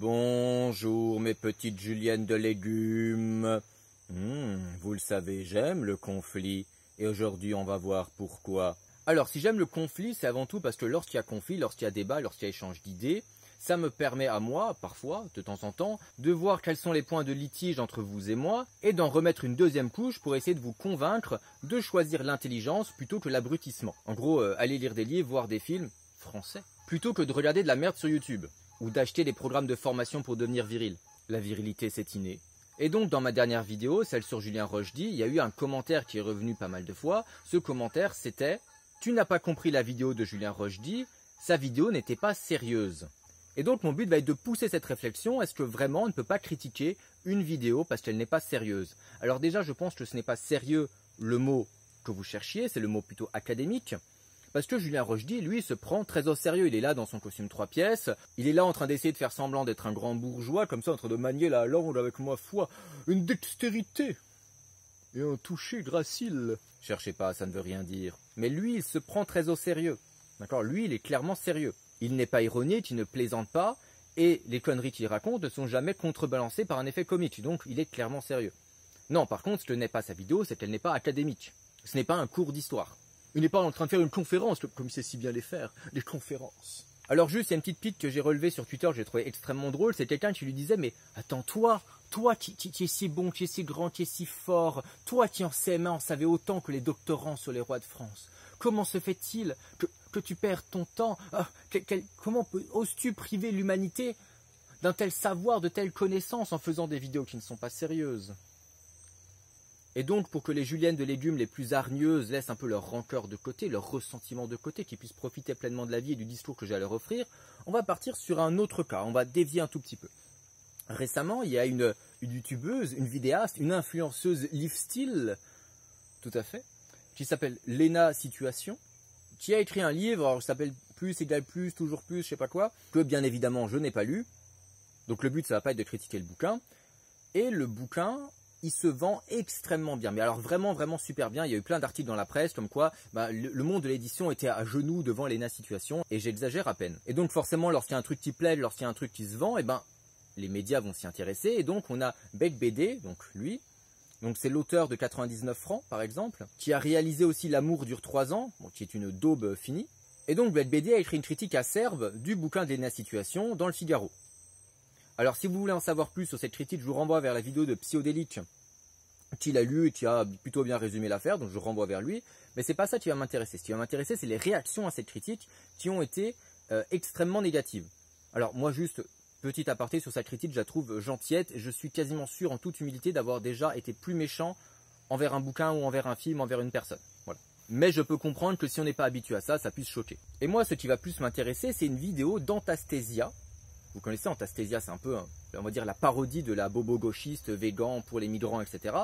Bonjour mes petites juliennes de légumes. Vous le savez, j'aime le conflit. Et aujourd'hui, on va voir pourquoi. Alors, si j'aime le conflit, c'est avant tout parce que lorsqu'il y a conflit, lorsqu'il y a débat, lorsqu'il y a échange d'idées, ça me permet à moi, parfois, de temps en temps, de voir quels sont les points de litige entre vous et moi, et d'en remettre une deuxième couche pour essayer de vous convaincre de choisir l'intelligence plutôt que l'abrutissement. En gros, aller lire des livres, voir des films français, plutôt que de regarder de la merde sur YouTube, ou d'acheter des programmes de formation pour devenir viril. La virilité, c'est inné. Et donc, dans ma dernière vidéo, celle sur Julien Rochdy, il y a eu un commentaire qui est revenu pas mal de fois. Ce commentaire, c'était « Tu n'as pas compris la vidéo de Julien Rochdy, sa vidéo n'était pas sérieuse ». Et donc, mon but va être de pousser cette réflexion. Est-ce que vraiment on ne peut pas critiquer une vidéo parce qu'elle n'est pas sérieuse? Alors déjà, je pense que ce n'est pas sérieux le mot que vous cherchiez, c'est le mot plutôt académique. Parce que Julien Rochdy, lui, se prend très au sérieux. Il est là dans son costume 3 pièces. Il est là en train d'essayer de faire semblant d'être un grand bourgeois, comme ça, en train de manier la langue avec ma foi. Une dextérité et un toucher gracile. Cherchez pas, ça ne veut rien dire. Mais lui, il se prend très au sérieux. D'accord? Lui, il est clairement sérieux. Il n'est pas ironique, il ne plaisante pas. Et les conneries qu'il raconte ne sont jamais contrebalancées par un effet comique. Donc, il est clairement sérieux. Non, par contre, ce que n'est pas sa vidéo, c'est qu'elle n'est pas académique. Ce n'est pas un cours d'histoire. Il n'est pas en train de faire une conférence, comme il sait si bien les faire, des conférences. Alors juste, il y a une petite pique que j'ai relevée sur Twitter, j'ai trouvé extrêmement drôle, c'est quelqu'un qui lui disait « Mais attends, toi qui es si bon, qui es si grand, qui es si fort, toi qui en CM1 en savais autant que les doctorants sur les rois de France, comment se fait-il que tu perds ton temps? Comment oses-tu priver l'humanité d'un tel savoir, de telles connaissances en faisant des vidéos qui ne sont pas sérieuses ?» Et donc, pour que les juliennes de légumes les plus hargneuses laissent un peu leur rancœur de côté, leur ressentiment de côté, qu'ils puissent profiter pleinement de la vie et du discours que j'ai à leur offrir, on va partir sur un autre cas, on va dévier un tout petit peu. Récemment, il y a une youtubeuse, une vidéaste, une influenceuse lifestyle, tout à fait, qui s'appelle Lena Situation, qui a écrit un livre, alors, qui s'appelle Plus égale plus, toujours plus, je sais pas quoi, que bien évidemment je n'ai pas lu, donc le but ça va pas être de critiquer le bouquin, et le bouquin il se vend extrêmement bien, mais alors vraiment super bien. Il y a eu plein d'articles dans la presse comme quoi le monde de l'édition était à genoux devant Lena Situation, et j'exagère à peine. Et donc forcément, lorsqu'il y a un truc qui plaît, lorsqu'il y a un truc qui se vend, les médias vont s'y intéresser, et donc on a Bec BD, donc lui, donc c'est l'auteur de 99 francs par exemple, qui a réalisé aussi L'amour dure 3 ans, bon, qui est une daube finie, et donc Bec BD a écrit une critique acerbe du bouquin de Lena Situation dans le Figaro. Alors si vous voulez en savoir plus sur cette critique, je vous renvoie vers la vidéo de Psyodélique qui l'a lu et qui a plutôt bien résumé l'affaire, donc je renvoie vers lui. Mais c'est pas ça qui va m'intéresser. Ce qui va m'intéresser, c'est les réactions à cette critique qui ont été extrêmement négatives. Alors moi juste, petit aparté sur sa critique, je la trouve gentillette. Je suis quasiment sûr en toute humilité d'avoir déjà été plus méchant envers un bouquin ou envers un film, envers une personne. Voilà. Mais je peux comprendre que si on n'est pas habitué à ça, ça puisse choquer. Et moi, ce qui va plus m'intéresser, c'est une vidéo d'Antastésia. Vous connaissez Antastésia, c'est un peu, on va dire, la parodie de la bobo gauchiste, végan pour les migrants, etc.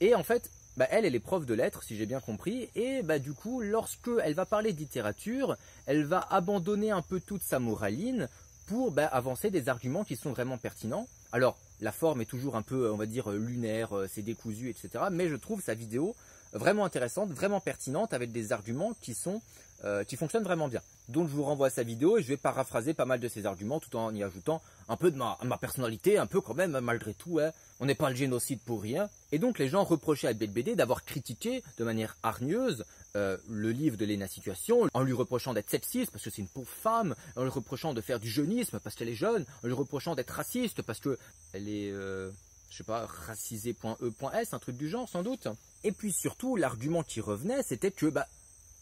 Et en fait, elle est prof de lettres, si j'ai bien compris, et du coup, lorsqu'elle va parler de littérature, elle va abandonner un peu toute sa moraline pour avancer des arguments qui sont vraiment pertinents. Alors, la forme est toujours un peu, on va dire, lunaire, c'est décousu, etc. Mais je trouve sa vidéo vraiment intéressante, vraiment pertinente, avec des arguments qui fonctionnent vraiment bien. Donc je vous renvoie à sa vidéo et je vais paraphraser pas mal de ses arguments tout en y ajoutant un peu de ma personnalité, un peu quand même malgré tout, hein. On n'est pas le génocide pour rien. Et donc les gens reprochaient à Bec BD d'avoir critiqué de manière hargneuse le livre de Lena Situation, en lui reprochant d'être sexiste parce que c'est une pauvre femme, en lui reprochant de faire du jeunisme parce qu'elle est jeune, en lui reprochant d'être raciste parce qu'elle est, je sais pas, racisée.e.s, un truc du genre sans doute. Et puis surtout, l'argument qui revenait, c'était que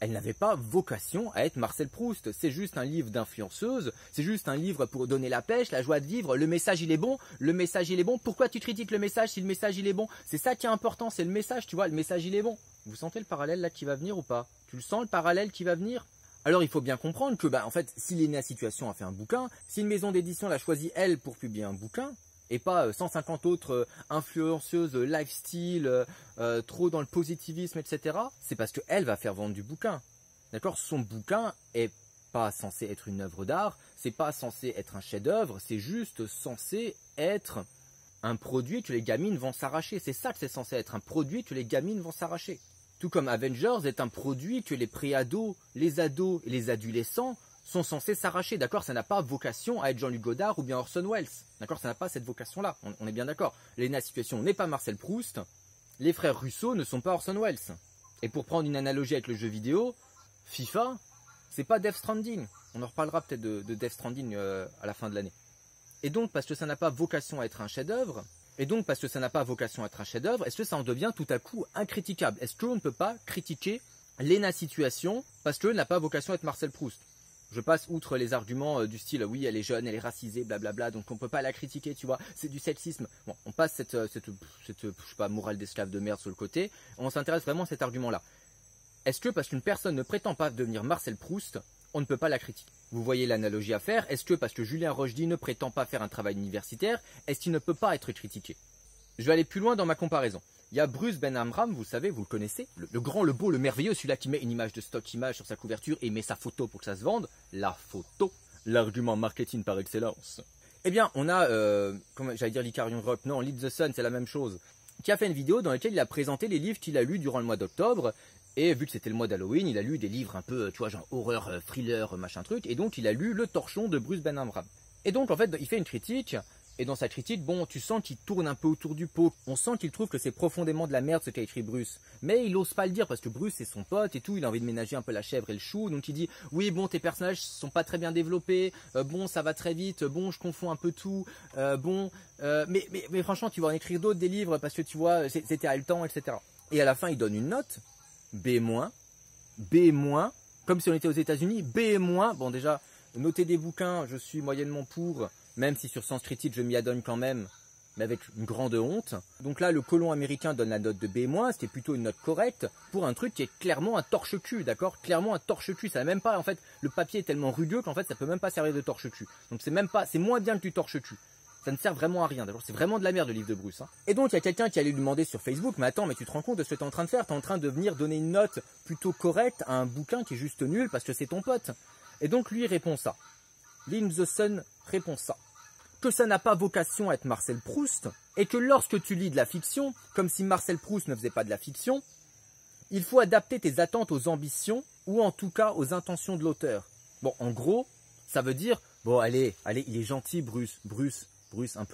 elle n'avait pas vocation à être Marcel Proust. C'est juste un livre d'influenceuse, c'est juste un livre pour donner la pêche, la joie de vivre, le message il est bon, le message il est bon. Pourquoi tu critiques le message si le message il est bon? C'est ça qui est important, c'est le message, tu vois, le message il est bon. Vous sentez le parallèle là qui va venir ou pas? Tu le sens le parallèle qui va venir? Alors il faut bien comprendre que en fait, si Lena Situation a fait un bouquin, si une maison d'édition l'a choisi elle pour publier un bouquin, et pas 150 autres influenceuses lifestyle, trop dans le positivisme, etc. C'est parce qu'elle va faire vendre du bouquin. D'accord? Son bouquin est pas censé être une œuvre d'art, c'est pas censé être un chef-d'œuvre, c'est juste censé être un produit que les gamines vont s'arracher. C'est ça que c'est censé être, un produit que les gamines vont s'arracher. Tout comme Avengers est un produit que les pré-ados, les ados et les adolescents sont censés s'arracher, d'accord? Ça n'a pas vocation à être Jean-Luc Godard ou bien Orson Welles, d'accord? Ça n'a pas cette vocation-là, on est bien d'accord. L'ENA Situation n'est pas Marcel Proust, les frères Russo ne sont pas Orson Welles. Et pour prendre une analogie avec le jeu vidéo, FIFA, c'est pas Death Stranding. On en reparlera peut-être de Death Stranding à la fin de l'année. Et donc, parce que ça n'a pas vocation à être un chef-d'œuvre, est-ce que ça en devient tout à coup incritiquable? Est-ce qu'on ne peut pas critiquer l'ENA Situation parce qu'elle n'a pas vocation à être Marcel Proust? Je passe outre les arguments du style oui, elle est jeune, elle est racisée, blablabla, donc on peut pas la critiquer, tu vois, c'est du sexisme. Bon, on passe cette je sais pas, morale d'esclave de merde sur le côté, on s'intéresse vraiment à cet argument-là. Est-ce que parce qu'une personne ne prétend pas devenir Marcel Proust, on ne peut pas la critiquer? Vous voyez l'analogie à faire. Est-ce que parce que Julien Rochdy ne prétend pas faire un travail universitaire, est-ce qu'il ne peut pas être critiqué? Je vais aller plus loin dans ma comparaison. Il y a Bruce Ben Amram, vous savez, vous le connaissez, le grand, le beau, le merveilleux, celui-là qui met une image de stock image sur sa couverture et met sa photo pour que ça se vende. La photo, l'argument marketing par excellence. Eh bien, on a, j'allais dire l'Icarion Rock, non, Lead the Sun, c'est la même chose, qui a fait une vidéo dans laquelle il a présenté les livres qu'il a lus durant le mois d'octobre. Et vu que c'était le mois d'Halloween, il a lu des livres un peu, tu vois, genre horreur, thriller, machin truc. Et donc, il a lu Le Torchon de Bruce Ben Amram. Et donc, en fait, il fait une critique. Et dans sa critique, bon, tu sens qu'il tourne un peu autour du pot. On sent qu'il trouve que c'est profondément de la merde ce qu'a écrit Bruce. Mais il ose pas le dire parce que Bruce, c'est son pote et tout. Il a envie de ménager un peu la chèvre et le chou. Donc, il dit, oui, bon, tes personnages sont pas très bien développés. Bon, ça va très vite. Bon, je confonds un peu tout. Mais franchement, tu vas en écrire d'autres des livres parce que tu vois, c'était à le temps, etc. Et à la fin, il donne une note. B-, comme si on était aux États-Unis, B-. Bon, déjà, noter des bouquins, je suis moyennement pour, même si sur Sens Critique, je m'y adonne quand même, mais avec une grande honte. Donc là, le colon américain donne la note de B-, ce qui est plutôt une note correcte, pour un truc qui est clairement un torche-cul, d'accord? Clairement un torche-cul, ça n'a même pas, en fait, le papier est tellement rugueux qu'en fait, ça peut même pas servir de torche-cul. Donc c'est moins bien que du torche-cul. Ça ne sert vraiment à rien, d'accord? C'est vraiment de la merde le livre de Bruce. Hein. Et donc il y a quelqu'un qui allait lui demander sur Facebook, mais attends, mais tu te rends compte de ce que tu es en train de faire? Tu es en train de venir donner une note plutôt correcte à un bouquin qui est juste nul parce que c'est ton pote. Et donc lui répond ça. Lynn the Sun répond ça. Que ça n'a pas vocation à être Marcel Proust, et que lorsque tu lis de la fiction, comme si Marcel Proust ne faisait pas de la fiction, il faut adapter tes attentes aux ambitions, ou en tout cas aux intentions de l'auteur. Bon, en gros, ça veut dire, bon allez, il est gentil Bruce, c'est un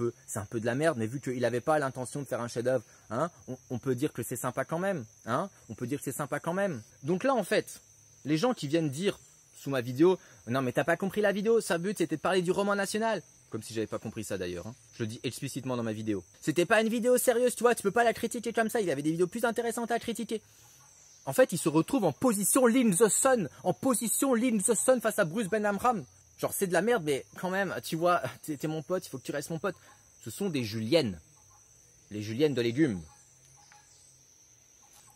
peu de la merde, mais vu qu'il n'avait pas l'intention de faire un chef-d'œuvre, hein, on peut dire que c'est sympa quand même. Hein, on peut dire que c'est sympa quand même. Donc là, en fait, les gens qui viennent dire sous ma vidéo, non mais t'as pas compris la vidéo, sa but c'était de parler du roman national. Comme si j'avais pas compris ça d'ailleurs. Hein. Je le dis explicitement dans ma vidéo. C'était pas une vidéo sérieuse, tu vois, tu peux pas la critiquer comme ça, il avait des vidéos plus intéressantes à critiquer. En fait, il se retrouve en position Lynn the Sun, face à Bruce Ben Amram. Genre, c'est de la merde, mais quand même, tu vois, t'es mon pote, il faut que tu restes mon pote. Ce sont des juliennes. Les juliennes de légumes.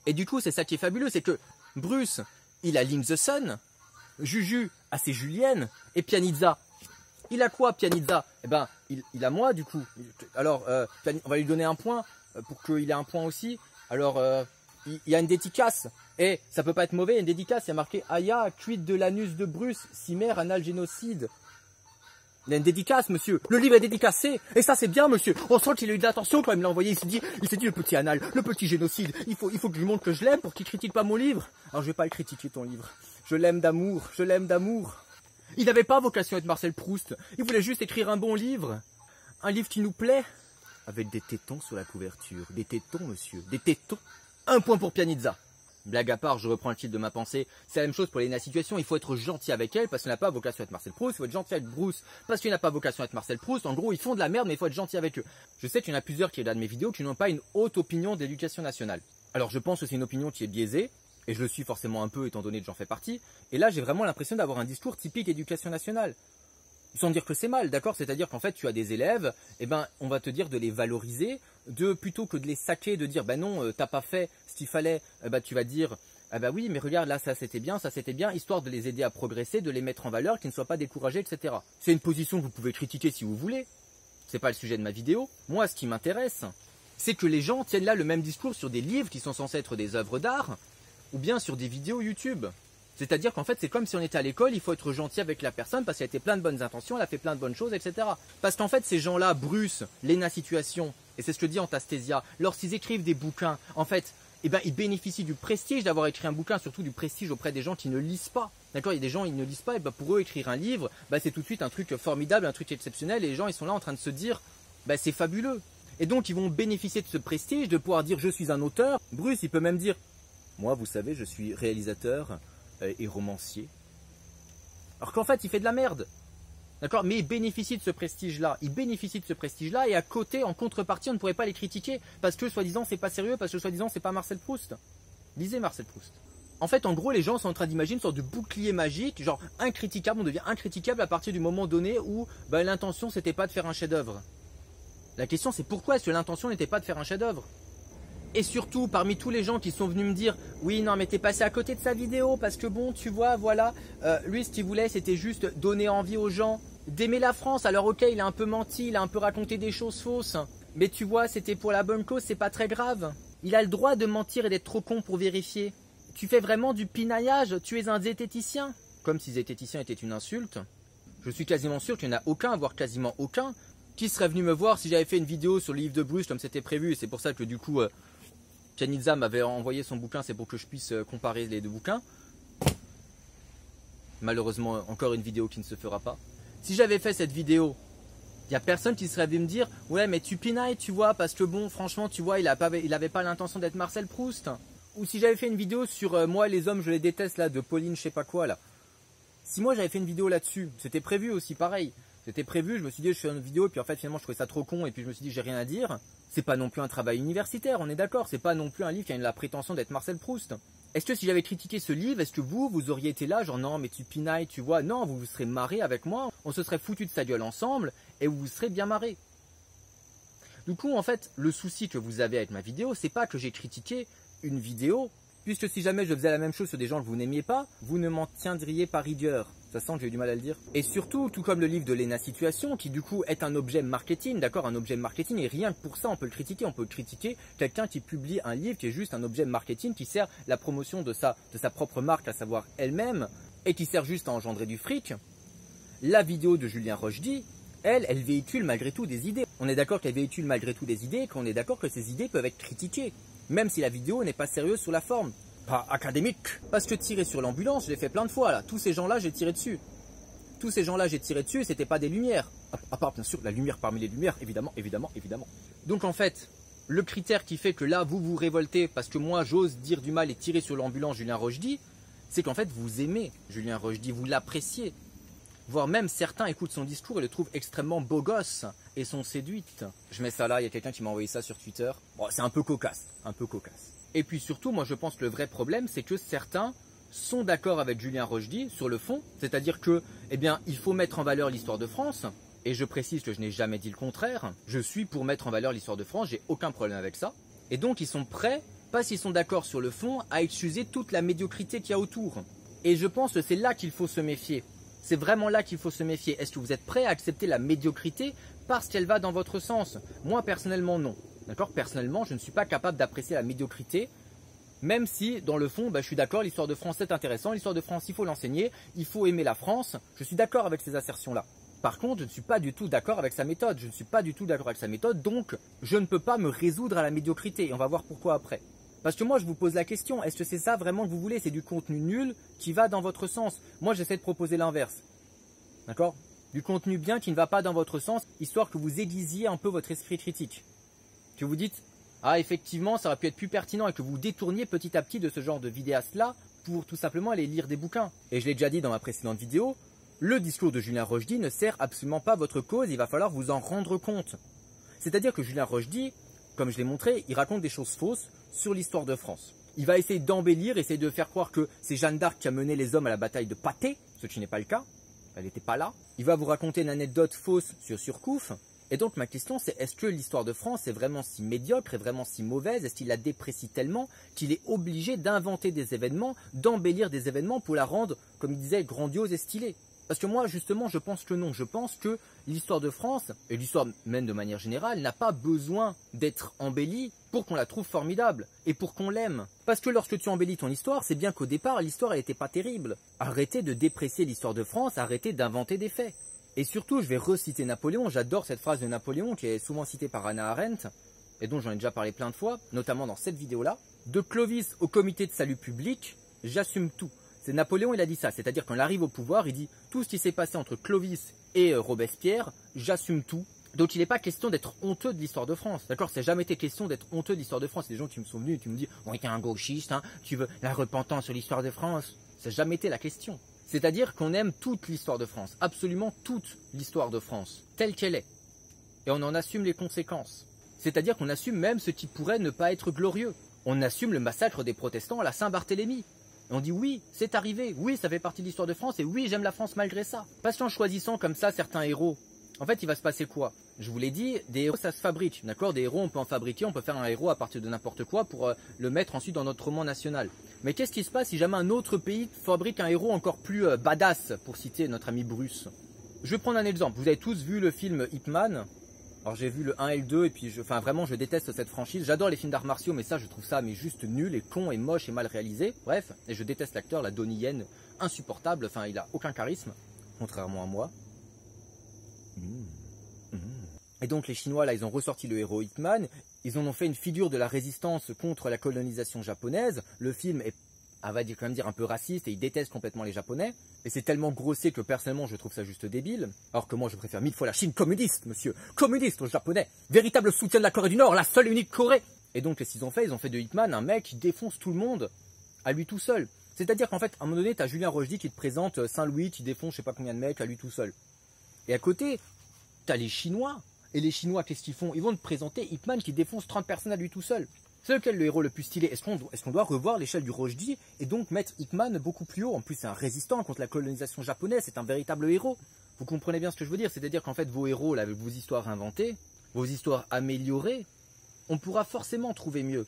Et du coup, c'est ça qui est fabuleux, c'est que Bruce, il a Lynn the Sun, Juju a ses juliennes, et Pianizza. Il a quoi, Pianizza? Eh ben, il a moi, du coup. Alors, on va lui donner un point, pour qu'il ait un point aussi. Alors, il y a une dédicace. Et ça peut pas être mauvais, une dédicace, il y a marqué Aya, cuite de l'anus de Bruce, Cimère, anal génocide. Il y a une dédicace, monsieur. Le livre est dédicacé. Et ça, c'est bien, monsieur. On sent qu'il a eu de l'attention quand il me l'a envoyé. Il s'est dit, le petit anal, le petit génocide. Il faut que je lui montre que je l'aime pour qu'il critique pas mon livre. Alors, je vais pas le critiquer, ton livre. Je l'aime d'amour. Il n'avait pas vocation à être Marcel Proust. Il voulait juste écrire un bon livre. Un livre qui nous plaît. Avec des tétons sur la couverture. Des tétons, monsieur. Des tétons. Un point pour Pianizza. Blague à part, je reprends le titre de ma pensée. C'est la même chose pour l'ENA Situation. Il faut être gentil avec elle parce qu'elle n'a pas vocation à être Marcel Proust. Il faut être gentil avec Bruce parce qu'il n'a pas vocation à être Marcel Proust. En gros, ils font de la merde, mais il faut être gentil avec eux. Je sais qu'il y en a plusieurs qui regardent mes vidéos qui n'ont pas une haute opinion de l'éducation nationale. Alors, je pense que c'est une opinion qui est biaisée. Et je le suis forcément un peu étant donné que j'en fais partie. Et là, j'ai vraiment l'impression d'avoir un discours typique éducation nationale. Sans dire que c'est mal, d'accord? C'est-à-dire qu'en fait, tu as des élèves, eh ben, on va te dire de les valoriser, plutôt que de les saquer, de dire, ben non, t'as pas fait ce qu'il fallait, tu vas dire, ah bah oui, mais regarde, là, ça c'était bien, histoire de les aider à progresser, de les mettre en valeur, qu'ils ne soient pas découragés, etc. C'est une position que vous pouvez critiquer si vous voulez. C'est pas le sujet de ma vidéo. Moi, ce qui m'intéresse, c'est que les gens tiennent là le même discours sur des livres qui sont censés être des œuvres d'art, ou bien sur des vidéos YouTube. C'est-à-dire qu'en fait, c'est comme si on était à l'école, il faut être gentil avec la personne parce qu'elle a été plein de bonnes intentions, elle a fait plein de bonnes choses, etc. Parce qu'en fait, ces gens-là, Bruce, l'ENA Situation, et c'est ce que dit Antastésia, lorsqu'ils écrivent des bouquins, en fait, eh ben, ils bénéficient du prestige d'avoir écrit un bouquin, surtout du prestige auprès des gens qui ne lisent pas. D'accord, il y a des gens, ils ne lisent pas, et bah pour eux, écrire un livre, bah c'est tout de suite un truc formidable, un truc exceptionnel, et les gens, ils sont là en train de se dire, bah c'est fabuleux. Et donc, ils vont bénéficier de ce prestige, de pouvoir dire, je suis un auteur. Bruce, il peut même dire, moi, vous savez, je suis réalisateur et romancier. Alors qu'en fait, il fait de la merde. D'accord, mais il bénéficie de ce prestige-là. Il bénéficie de ce prestige-là, et à côté, en contrepartie, on ne pourrait pas les critiquer, parce que, soi-disant, c'est pas sérieux, parce que, soi-disant, c'est pas Marcel Proust. Lisez Marcel Proust. En fait, en gros, les gens sont en train d'imaginer une sorte de bouclier magique, genre incritiquable, on devient incritiquable à partir du moment donné où bah, l'intention, c'était pas de faire un chef-d'œuvre. La question, c'est pourquoi est-ce que l'intention n'était pas de faire un chef-d'œuvre? Et surtout, parmi tous les gens qui sont venus me dire « Oui, non, mais t'es passé à côté de sa vidéo, parce que bon, tu vois, voilà, lui, ce qu'il voulait, c'était juste donner envie aux gens d'aimer la France. Alors ok, il a un peu menti, il a un peu raconté des choses fausses, mais tu vois, c'était pour la bonne cause, c'est pas très grave. Il a le droit de mentir et d'être trop con pour vérifier. Tu fais vraiment du pinaillage, tu es un zététicien. » Comme si zététicien était une insulte. Je suis quasiment sûr qu'il n'y en a aucun, voire quasiment aucun, qui serait venu me voir si j'avais fait une vidéo sur le livre de Bruce comme c'était prévu. Et c'est pour ça que du coup, Kanitza m'avait envoyé son bouquin, c'est pour que je puisse comparer les deux bouquins. Malheureusement, encore une vidéo qui ne se fera pas. Si j'avais fait cette vidéo, il n'y a personne qui serait venu me dire « Ouais, mais tu pinailles, tu vois, parce que bon, franchement, tu vois, il avait pas l'intention d'être Marcel Proust. » Ou si j'avais fait une vidéo sur moi, les hommes, je les déteste, là, de Pauline, je sais pas quoi, là. Si moi, j'avais fait une vidéo là-dessus, c'était prévu aussi, pareil. C'était prévu, je me suis dit, je fais une vidéo, et puis en fait, finalement, je trouvais ça trop con, et puis je me suis dit, j'ai rien à dire. C'est pas non plus un travail universitaire, on est d'accord. C'est pas non plus un livre qui a la prétention d'être Marcel Proust. Est-ce que si j'avais critiqué ce livre, est-ce que vous auriez été là, genre non, mais tu pinailles, tu vois, non, vous vous serez marré avec moi, on se serait foutu de sa gueule ensemble, et vous vous serez bien marré. Du coup, en fait, le souci que vous avez avec ma vidéo, c'est pas que j'ai critiqué une vidéo, puisque si jamais je faisais la même chose sur des gens que vous n'aimiez pas, vous ne m'en tiendriez pas rigueur. Ça sent que j'ai eu du mal à le dire. Et surtout, tout comme le livre de Lena Situation, qui du coup est un objet marketing, d'accord, un objet marketing, et rien que pour ça, on peut le critiquer. On peut critiquer quelqu'un qui publie un livre qui est juste un objet marketing, qui sert la promotion de sa propre marque, à savoir elle-même, et qui sert juste à engendrer du fric. La vidéo de Julien Rochdy, elle véhicule malgré tout des idées. On est d'accord qu'elle véhicule malgré tout des idées, et qu'on est d'accord que ces idées peuvent être critiquées. Même si la vidéo n'est pas sérieuse sur la forme. Pas académique. Parce que tirer sur l'ambulance, je l'ai fait plein de fois là. Tous ces gens-là, j'ai tiré dessus. Tous ces gens-là, j'ai tiré dessus et c'était pas des lumières. À part, bien sûr, la lumière parmi les lumières, évidemment, évidemment, évidemment. Donc en fait, le critère qui fait que là, vous vous révoltez parce que moi, j'ose dire du mal et tirer sur l'ambulance Julien Rochdy, c'est qu'en fait, vous aimez Julien Rochdy, vous l'appréciez. Voire même certains écoutent son discours et le trouvent extrêmement beau gosse et sont séduites. Je mets ça là, il y a quelqu'un qui m'a envoyé ça sur Twitter. Bon, c'est un peu cocasse, un peu cocasse. Et puis surtout, moi je pense que le vrai problème, c'est que certains sont d'accord avec Julien Rochdy sur le fond, c'est-à-dire que, eh bien, il faut mettre en valeur l'histoire de France, et je précise que je n'ai jamais dit le contraire, je suis pour mettre en valeur l'histoire de France, j'ai aucun problème avec ça, et donc ils sont prêts, pas s'ils sont d'accord sur le fond, à excuser toute la médiocrité qu'il y a autour. Et je pense que c'est là qu'il faut se méfier. C'est vraiment là qu'il faut se méfier. Est-ce que vous êtes prêt à accepter la médiocrité parce qu'elle va dans votre sens? Moi, personnellement, non. D'accord? Personnellement, je ne suis pas capable d'apprécier la médiocrité, même si, dans le fond, je suis d'accord, l'histoire de France, c'est intéressant. L'histoire de France, il faut l'enseigner. Il faut aimer la France. Je suis d'accord avec ces assertions-là. Par contre, je ne suis pas du tout d'accord avec sa méthode. Je ne suis pas du tout d'accord avec sa méthode, donc je ne peux pas me résoudre à la médiocrité. Et on va voir pourquoi après. Parce que moi, je vous pose la question, est-ce que c'est ça vraiment que vous voulez? C'est du contenu nul qui va dans votre sens. Moi, j'essaie de proposer l'inverse. D'accord? Du contenu bien qui ne va pas dans votre sens, histoire que vous aiguisiez un peu votre esprit critique. Que vous dites, ah effectivement, ça aurait pu être plus pertinent et que vous détourniez petit à petit de ce genre de vidéastes-là pour tout simplement aller lire des bouquins. Et je l'ai déjà dit dans ma précédente vidéo, le discours de Julien Rochdy ne sert absolument pas votre cause, il va falloir vous en rendre compte. C'est-à-dire que Julien Rochdy, comme je l'ai montré, il raconte des choses fausses sur l'histoire de France. Il va essayer d'embellir, essayer de faire croire que c'est Jeanne d'Arc qui a mené les hommes à la bataille de Patay, ce qui n'est pas le cas. Elle n'était pas là. Il va vous raconter une anecdote fausse sur Surcouf. Et donc ma question c'est, est-ce que l'histoire de France est vraiment si médiocre, est vraiment si mauvaise? Est-ce qu'il la déprécie tellement qu'il est obligé d'inventer des événements, d'embellir des événements pour la rendre, comme il disait, grandiose et stylée? Parce que moi, justement, je pense que non. Je pense que l'histoire de France, et l'histoire même de manière générale, n'a pas besoin d'être embellie pour qu'on la trouve formidable et pour qu'on l'aime. Parce que lorsque tu embellis ton histoire, c'est bien qu'au départ, l'histoire, elle n'était pas terrible. Arrêtez de déprécier l'histoire de France, arrêtez d'inventer des faits. Et surtout, je vais reciter Napoléon. J'adore cette phrase de Napoléon qui est souvent citée par Hannah Arendt, et dont j'en ai déjà parlé plein de fois, notamment dans cette vidéo-là. De Clovis au comité de salut public, j'assume tout. C'est Napoléon, il a dit ça. C'est-à-dire quand il arrive au pouvoir, il dit tout ce qui s'est passé entre Clovis et Robespierre, j'assume tout. Donc il n'est pas question d'être honteux de l'histoire de France. D'accord? Ça n'a jamais été question d'être honteux de l'histoire de France. Il y a des gens qui me sont venus et qui me disent « Ouais, t'es un gauchiste, hein, tu veux la repentance sur l'histoire de France ?» Ça n'a jamais été la question. C'est-à-dire qu'on aime toute l'histoire de France, absolument toute l'histoire de France, telle qu'elle est. Et on en assume les conséquences. C'est-à-dire qu'on assume même ce qui pourrait ne pas être glorieux. On assume le massacre des protestants à la Saint-Barthélemy. Et on dit oui, c'est arrivé, oui, ça fait partie de l'histoire de France, et oui, j'aime la France malgré ça. Parce qu'en choisissant comme ça certains héros, en fait, il va se passer quoi? Je vous l'ai dit, des héros, ça se fabrique, d'accord? Des héros, on peut en fabriquer, on peut faire un héros à partir de n'importe quoi pour le mettre ensuite dans notre roman national. Mais qu'est-ce qui se passe si jamais un autre pays fabrique un héros encore plus badass, pour citer notre ami Bruce? Je vais prendre un exemple. Vous avez tous vu le film Ip Man. Alors j'ai vu le 1 et le 2 et puis vraiment je déteste cette franchise. J'adore les films d'arts martiaux mais ça je trouve ça mais juste nul et con et moche et mal réalisé. Bref, et je déteste l'acteur, la Donnie Yen, insupportable, enfin il a aucun charisme, contrairement à moi. Et donc les Chinois là ils ont ressorti le héros Ip Man, ils en ont fait une figure de la résistance contre la colonisation japonaise. Le film est on va quand même dire un peu raciste et il déteste complètement les Japonais. Et c'est tellement grossier que personnellement je trouve ça juste débile. Alors que moi je préfère 1000 fois la Chine communiste, monsieur. Communiste aux Japonais. Véritable soutien de la Corée du Nord, la seule et unique Corée. Et donc qu'est-ce qu'ils ont fait? Ils ont fait de Ip Man un mec qui défonce tout le monde à lui tout seul. C'est-à-dire qu'en fait, à un moment donné, t'as Julien Rochdy qui te présente Saint-Louis qui défonce je sais pas combien de mecs à lui tout seul. Et à côté, t'as les Chinois. Et les Chinois, qu'est-ce qu'ils font? Ils vont te présenter Ip Man qui défonce 30 personnes à lui tout seul. C'est lequel le héros le plus stylé? Est-ce qu'on doit revoir l'échelle du Rochdy et donc mettre Ip Man beaucoup plus haut? En plus, c'est un résistant contre la colonisation japonaise, c'est un véritable héros. Vous comprenez bien ce que je veux dire? C'est-à-dire qu'en fait, vos héros, là, avec vos histoires inventées, vos histoires améliorées, on pourra forcément trouver mieux.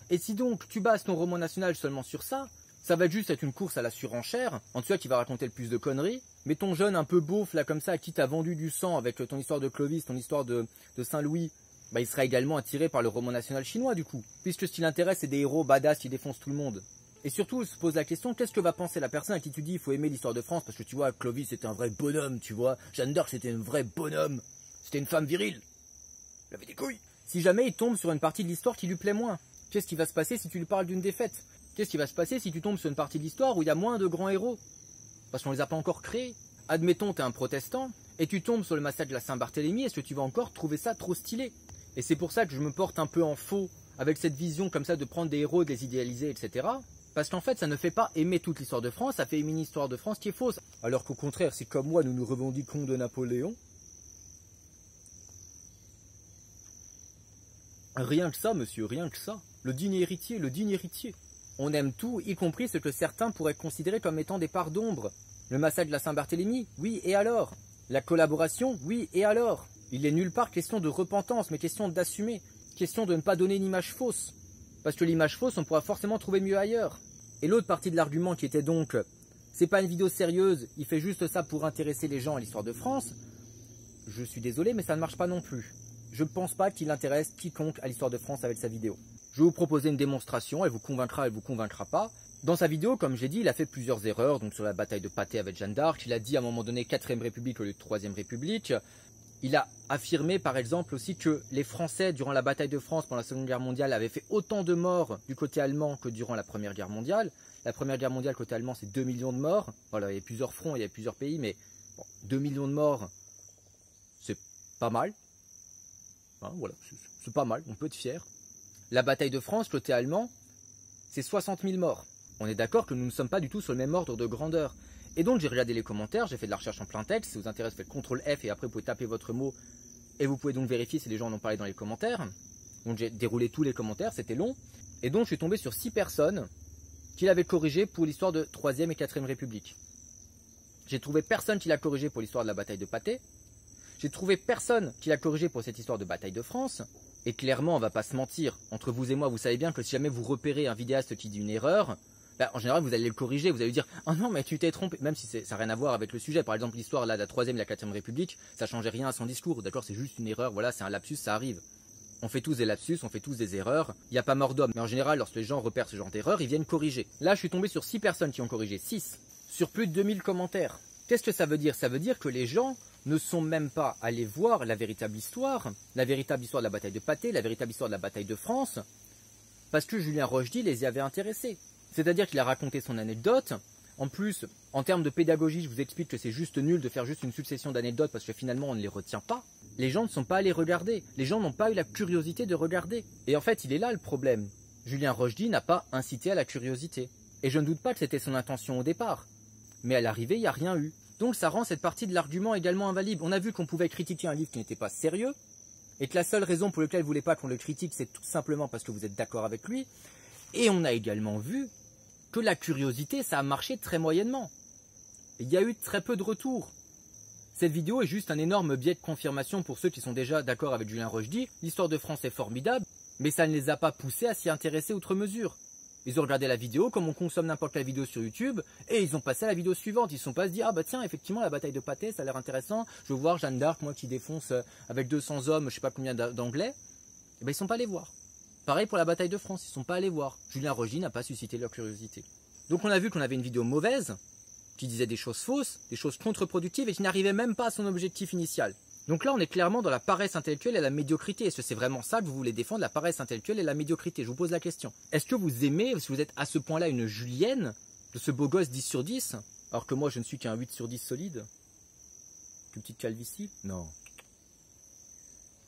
Et si donc tu bases ton roman national seulement sur ça, ça va juste être une course à la surenchère, en tout cas qui va raconter le plus de conneries, mais ton jeune un peu beauf, là, comme ça, à qui t'as vendu du sang avec ton histoire de Clovis, ton histoire de Saint-Louis, bah, il sera également attiré par le roman national chinois du coup. Puisque ce qui l'intéresse, c'est des héros badass qui défoncent tout le monde. Et surtout, il se pose la question, qu'est-ce que va penser la personne à qui tu dis il faut aimer l'histoire de France? Parce que tu vois, Clovis c'était un vrai bonhomme, tu vois. Jeanne d'Arc c'était un vrai bonhomme. C'était une femme virile. Elle avait des couilles. Si jamais il tombe sur une partie de l'histoire qui lui plaît moins, qu'est-ce qui va se passer si tu lui parles d'une défaite? Qu'est-ce qui va se passer si tu tombes sur une partie de l'histoire où il y a moins de grands héros? Parce qu'on les a pas encore créés. Admettons, t'es un protestant, et tu tombes sur le massacre de la Saint-Barthélemy, est-ce que tu vas encore trouver ça trop stylé? Et c'est pour ça que je me porte un peu en faux avec cette vision comme ça de prendre des héros, de les idéaliser, etc. Parce qu'en fait, ça ne fait pas aimer toute l'histoire de France, ça fait aimer une histoire de France qui est fausse. Alors qu'au contraire, si comme moi, nous nous revendiquons de Napoléon, rien que ça, monsieur, rien que ça. Le digne héritier, le digne héritier. On aime tout, y compris ce que certains pourraient considérer comme étant des parts d'ombre. Le massacre de la Saint-Barthélemy, oui, et alors? La collaboration, oui, et alors? Il n'est nulle part question de repentance, mais question d'assumer. Question de ne pas donner une image fausse. Parce que l'image fausse, on pourra forcément trouver mieux ailleurs. Et l'autre partie de l'argument qui était donc, c'est pas une vidéo sérieuse, il fait juste ça pour intéresser les gens à l'histoire de France. Je suis désolé, mais ça ne marche pas non plus. Je ne pense pas qu'il intéresse quiconque à l'histoire de France avec sa vidéo. Je vais vous proposer une démonstration, elle vous convaincra, elle vous convaincra pas. Dans sa vidéo, comme j'ai dit, il a fait plusieurs erreurs, donc sur la bataille de Patay avec Jeanne d'Arc, il a dit à un moment donné 4ème République au lieu de 3ème République. Il a affirmé par exemple aussi que les Français, durant la bataille de France pendant la Seconde Guerre mondiale, avaient fait autant de morts du côté allemand que durant la Première Guerre mondiale. La Première Guerre mondiale, côté allemand, c'est 2 millions de morts. Voilà, il y a plusieurs fronts, il y a plusieurs pays, mais bon, 2 millions de morts, c'est pas mal. Hein, voilà, c'est pas mal, on peut être fier. La bataille de France, côté allemand, c'est 60 000 morts. On est d'accord que nous ne sommes pas du tout sur le même ordre de grandeur. Et donc j'ai regardé les commentaires, j'ai fait de la recherche en plein texte. Si ça vous intéresse, faites CTRL F et après vous pouvez taper votre mot. Et vous pouvez donc vérifier si les gens en ont parlé dans les commentaires. Donc j'ai déroulé tous les commentaires, c'était long. Et donc je suis tombé sur 6 personnes qui l'avaient corrigé pour l'histoire de 3ème et 4ème République. J'ai trouvé personne qui l'a corrigé pour l'histoire de la bataille de Patay. J'ai trouvé personne qui l'a corrigé pour cette histoire de bataille de France. Et clairement, on va pas se mentir, entre vous et moi, vous savez bien que si jamais vous repérez un vidéaste qui dit une erreur, bah, en général, vous allez le corriger, vous allez lui dire « Ah non, mais tu t'es trompé », même si ça n'a rien à voir avec le sujet. Par exemple, l'histoire là, de la 3ème et la 4ème République, ça changeait rien à son discours, d'accord? C'est juste une erreur, voilà, c'est un lapsus, ça arrive. On fait tous des lapsus, on fait tous des erreurs, il n'y a pas mort d'homme. Mais en général, lorsque les gens repèrent ce genre d'erreur, ils viennent corriger. Là, je suis tombé sur 6 personnes qui ont corrigé, 6, sur plus de 2000 commentaires. Qu'est-ce que ça veut dire? Ça veut dire que les gens ne sont même pas allés voir la véritable histoire de la bataille de Patay, la véritable histoire de la bataille de France, parce que Julien Rochdy les y avait intéressés. C'est-à-dire qu'il a raconté son anecdote, En plus, en termes de pédagogie, je vous explique que c'est juste nul de faire juste une succession d'anecdotes parce que finalement on ne les retient pas. Les gens ne sont pas allés regarder. Les gens n'ont pas eu la curiosité de regarder. Et en fait, il est là le problème. Julien Rochdy n'a pas incité à la curiosité. Et je ne doute pas que c'était son intention au départ. Mais à l'arrivée, il n'y a rien eu. Donc ça rend cette partie de l'argument également invalide. On a vu qu'on pouvait critiquer un livre qui n'était pas sérieux, et que la seule raison pour laquelle vous ne voulez pas qu'on le critique, c'est tout simplement parce que vous êtes d'accord avec lui. Et on a également vu que la curiosité, ça a marché très moyennement. Il y a eu très peu de retours. Cette vidéo est juste un énorme biais de confirmation pour ceux qui sont déjà d'accord avec Julien Rochdy. L'histoire de France est formidable, mais ça ne les a pas poussés à s'y intéresser outre mesure. Ils ont regardé la vidéo comme on consomme n'importe quelle vidéo sur YouTube et ils ont passé à la vidéo suivante. Ils ne sont pas se dit, ah bah tiens, effectivement, la bataille de Patay, ça a l'air intéressant. Je veux voir Jeanne d'Arc, moi qui défonce avec 200 hommes, je sais pas combien d'anglais. Et ben ils sont pas allés voir. Pareil pour la bataille de France, ils sont pas allés voir. Julien Rochdy n'a pas suscité leur curiosité. Donc on a vu qu'on avait une vidéo mauvaise, qui disait des choses fausses, des choses contre-productives et qui n'arrivait même pas à son objectif initial. Donc là, on est clairement dans la paresse intellectuelle et la médiocrité. Est-ce que c'est vraiment ça que vous voulez défendre, la paresse intellectuelle et la médiocrité? Je vous pose la question. Est-ce que vous aimez, est-ce que vous êtes à ce point-là une Julienne de ce beau gosse 10 sur 10, alors que moi, je ne suis qu'un 8 sur 10 solide? Une petite calvitie? Non.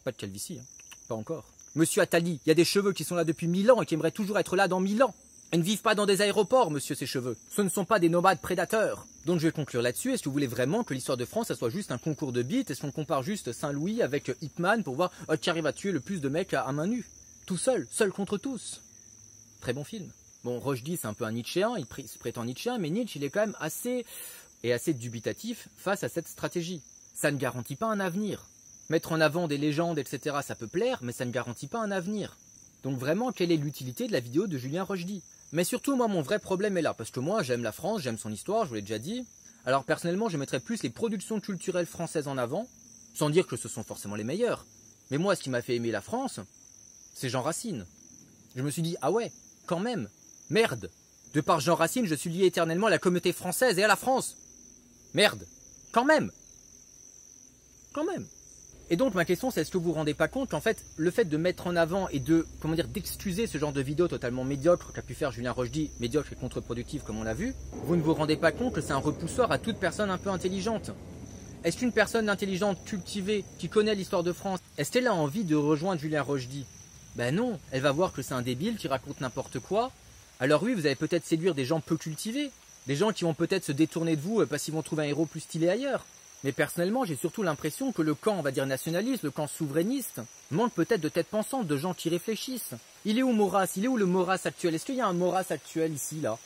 Pas de calvitie, hein. Pas encore. Monsieur Attali, il y a des cheveux qui sont là depuis 1000 ans et qui aimeraient toujours être là dans 1000 ans. Ils ne vivent pas dans des aéroports, monsieur, ces cheveux. Ce ne sont pas des nomades prédateurs. Donc je vais conclure là-dessus. Est-ce que vous voulez vraiment que l'histoire de France, ça soit juste un concours de bites? Est-ce qu'on compare juste Saint-Louis avec Hitman pour voir qui arrive à tuer le plus de mecs à main nue? Tout seul, seul contre tous. Très bon film. Bon, Rochdy, c'est un peu un Nietzschéen, il se prétend Nietzschéen, mais Nietzsche, il est quand même assez dubitatif face à cette stratégie. Ça ne garantit pas un avenir. Mettre en avant des légendes, etc., ça peut plaire, mais ça ne garantit pas un avenir. Donc vraiment, quelle est l'utilité de la vidéo de Julien Rochdy? Mais surtout, moi, mon vrai problème est là, parce que moi, j'aime la France, j'aime son histoire, je vous l'ai déjà dit. Alors, personnellement, je mettrais plus les productions culturelles françaises en avant, sans dire que ce sont forcément les meilleures. Mais moi, ce qui m'a fait aimer la France, c'est Jean Racine. Je me suis dit, ah ouais, quand même, merde. De par Jean Racine, je suis lié éternellement à la communauté française et à la France. Merde, quand même. Quand même. Et donc ma question c'est, est-ce que vous vous rendez pas compte qu'en fait le fait de mettre en avant et de, comment dire, d'excuser ce genre de vidéo totalement médiocre qu'a pu faire Julien Rochdy, médiocre et contre-productif comme on l'a vu, vous ne vous rendez pas compte que c'est un repoussoir à toute personne un peu intelligente? Est-ce qu'une personne intelligente, cultivée, qui connaît l'histoire de France, est-ce qu'elle a envie de rejoindre Julien Rochdy? Ben non, elle va voir que c'est un débile qui raconte n'importe quoi. Alors oui, vous allez peut-être séduire des gens peu cultivés, des gens qui vont peut-être se détourner de vous parce qu'ils vont trouver un héros plus stylé ailleurs. Mais personnellement, j'ai surtout l'impression que le camp, on va dire nationaliste, le camp souverainiste, manque peut-être de tête pensante, de gens qui réfléchissent. Il est où Maurras? Il est où le Maurras actuel? Est-ce qu'il y a un Maurras actuel ici, là?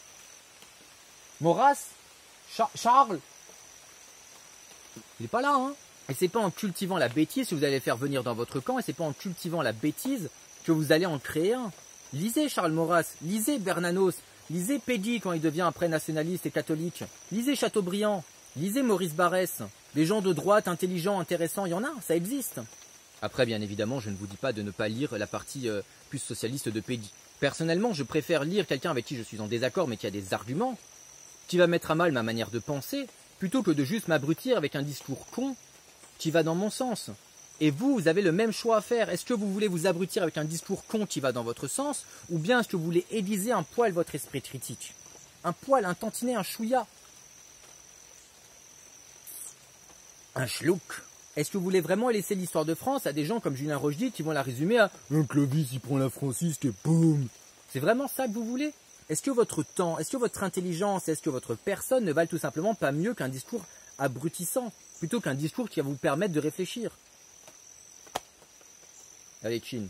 Maurras? Charles? Il n'est pas là, hein? Et c'est pas en cultivant la bêtise que vous allez le faire venir dans votre camp, et c'est pas en cultivant la bêtise que vous allez en créer un. Lisez Charles Maurras, lisez Bernanos, lisez Pédy quand il devient après nationaliste et catholique, lisez Chateaubriand. Lisez Maurice Barrès, des gens de droite, intelligents, intéressants, il y en a, ça existe. Après, bien évidemment, je ne vous dis pas de ne pas lire la partie plus socialiste de Pédy. Personnellement, je préfère lire quelqu'un avec qui je suis en désaccord, mais qui a des arguments, qui va mettre à mal ma manière de penser, plutôt que de juste m'abrutir avec un discours con qui va dans mon sens. Et vous, vous avez le même choix à faire. Est-ce que vous voulez vous abrutir avec un discours con qui va dans votre sens, ou bien est-ce que vous voulez aiguiser un poil votre esprit critique? Un poil, un tantinet, un chouïa. Un schlouk. Est-ce que vous voulez vraiment laisser l'histoire de France à des gens comme Julien Rochdy qui vont la résumer à un Clovis il prend la franciste et boum? C'est vraiment ça que vous voulez? Est-ce que votre temps, est-ce que votre intelligence, est-ce que votre personne ne valent tout simplement pas mieux qu'un discours abrutissant, plutôt qu'un discours qui va vous permettre de réfléchir? Allez, chin.